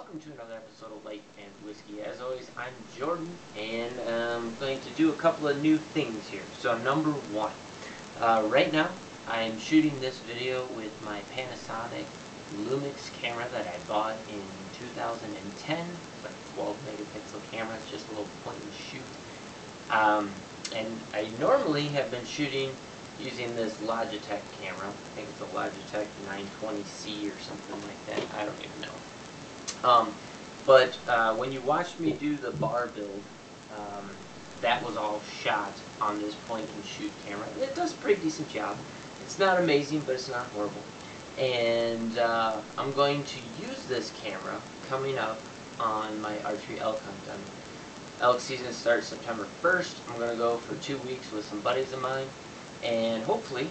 welcome to another episode of Life and Whiskey. As always, I'm Jordan, and I'm going to do a couple of new things here. So number one, right now I'm shooting this video with my Panasonic Lumix camera that I bought in 2010. It's like a 12 megapixel camera. It's just a little point and shoot. And I normally have been shooting using this Logitech camera. I think it's a Logitech 920C or something like that. I don't even know. But when you watched me do the bar build, that was all shot on this point and shoot camera. It does a pretty decent job. It's not amazing, but it's not horrible. And I'm going to use this camera coming up on my archery elk hunt. Elk season starts September 1st. I'm going to go for 2 weeks with some buddies of mine, and hopefully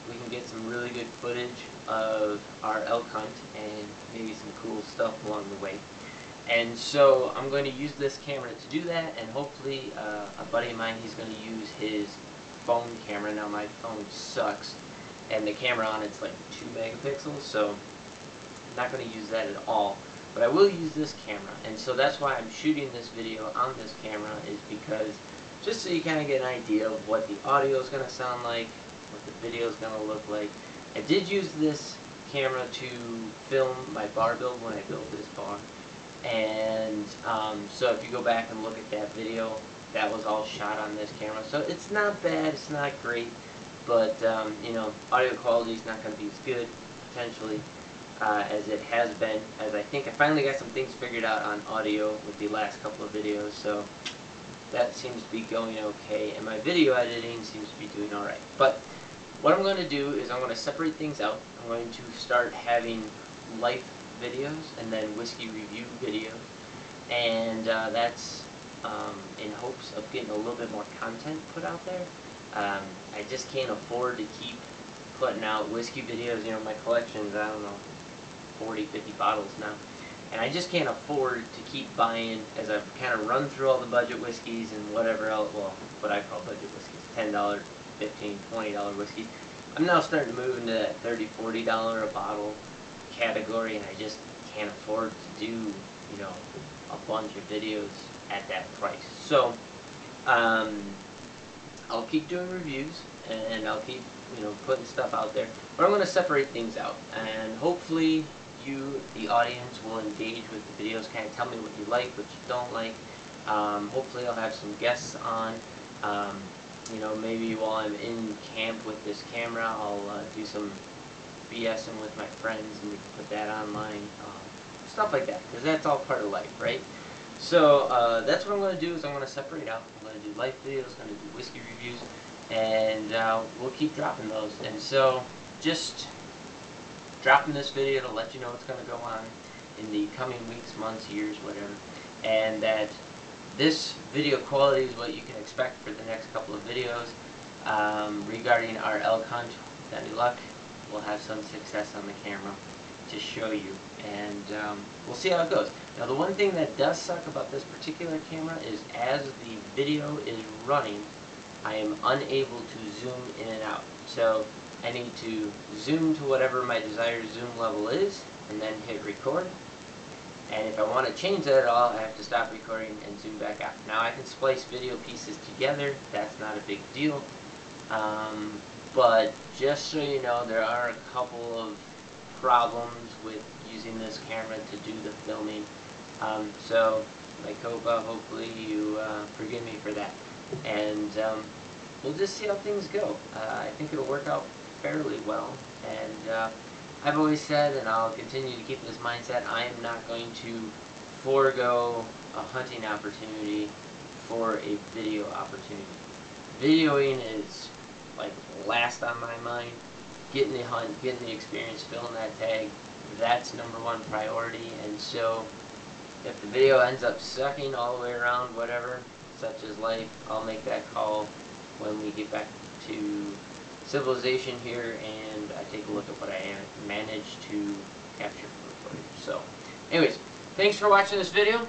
we can get some really good footage of our elk hunt and maybe some cool stuff along the way. And so I'm going to use this camera to do that, and hopefully a buddy of mine, he's going to use his phone camera. Now my phone sucks, and the camera on it's like 2 megapixels, so I'm not going to use that at all. But I will use this camera, and so that's why I'm shooting this video on this camera, is because just so you kind of get an idea of what the audio is going to sound like, what the video is going to look like. I did use this camera to film my bar build when I built this bar, and so if you go back and look at that video, that was all shot on this camera. So it's not bad, it's not great, but you know, audio quality is not going to be as good potentially as it has been, as I think I finally got some things figured out on audio with the last couple of videos, so that seems to be going okay, and my video editing seems to be doing alright. But what I'm going to do is I'm going to separate things out. I'm going to start having life videos and then whiskey review videos, and that's in hopes of getting a little bit more content put out there. I just can't afford to keep putting out whiskey videos. You know, my collection's, I don't know, 40, 50 bottles now. And I just can't afford to keep buying, as I've kind of run through all the budget whiskeys and whatever else, well, what I call budget whiskeys, $10, $15, $20 whiskeys. I'm now starting to move into that $30, $40 a bottle category, and I just can't afford to do, you know, a bunch of videos at that price. So, I'll keep doing reviews, and I'll keep, you know, putting stuff out there, but I'm going to separate things out, and hopefully you, the audience, will engage with the videos, kind of tell me what you like, what you don't like. Hopefully I'll have some guests on. You know, maybe while I'm in camp with this camera, I'll do some BSing with my friends, and we can put that online. Stuff like that, because that's all part of life, right? So that's what I'm going to do, is I'm going to separate out. I'm going to do life videos, I'm going to do whiskey reviews, and we'll keep dropping those. And so just dropping this video to let you know what's going to go on in the coming weeks, months, years, whatever, and that this video quality is what you can expect for the next couple of videos regarding our elk hunt. With any luck, we'll have some success on the camera to show you, and we'll see how it goes. Now, the one thing that does suck about this particular camera is as the video is running, I am unable to zoom in and out. So I need to zoom to whatever my desired zoom level is, and then hit record. And if I want to change that at all, I have to stop recording and zoom back out. Now, I can splice video pieces together. That's not a big deal. But just so you know, there are a couple of problems with using this camera to do the filming. So, like Copa, hopefully you forgive me for that. And we'll just see how things go. I think it'll work out fairly well, and I've always said, and I'll continue to keep this mindset, I am not going to forego a hunting opportunity for a video opportunity. Videoing is like last on my mind. Getting the hunt, getting the experience, filling that tag, that's #1 priority. And so if the video ends up sucking all the way around, whatever, such as life, I'll make that call when we get back to civilization here, and I take a look at what I managed to capture from the footage. So, anyways, thanks for watching this video.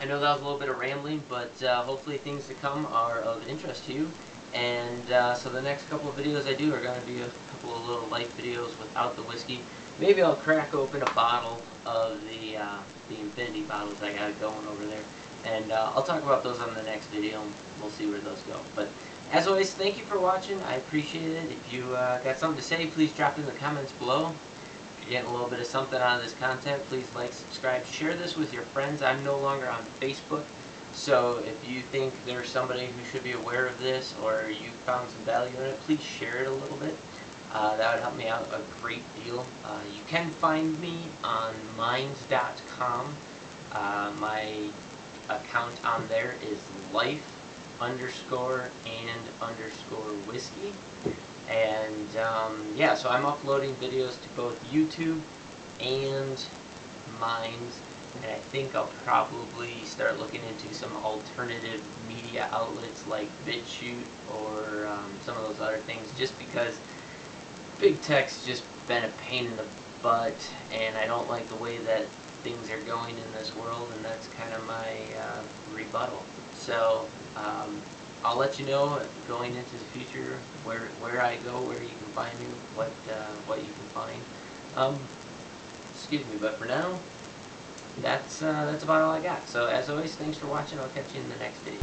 I know that was a little bit of rambling, but hopefully things to come are of interest to you. And so the next couple of videos I do are going to be a couple of little life videos without the whiskey. maybe I'll crack open a bottle of the Infinity bottles I got going over there, and I'll talk about those on the next video, and we'll see where those go. But as always, thank you for watching. I appreciate it. If you got something to say, please drop it in the comments below. If you're getting a little bit of something out of this content, please like, subscribe, share this with your friends. I'm no longer on Facebook, so if you think there's somebody who should be aware of this, or you found some value in it, please share it a little bit. That would help me out a great deal. You can find me on minds.com. My account on there is life_and_whiskey. And yeah, so I'm uploading videos to both YouTube and Minds. And I think I'll probably start looking into some alternative media outlets like BitChute or some of those other things, just because big tech's just been a pain in the butt, and I don't like the way that things are going in this world, and that's kind of my rebuttal. So I'll let you know going into the future where I go, where you can find me, what you can find. Excuse me, but for now, that's about all I got. So as always, thanks for watching. I'll catch you in the next video.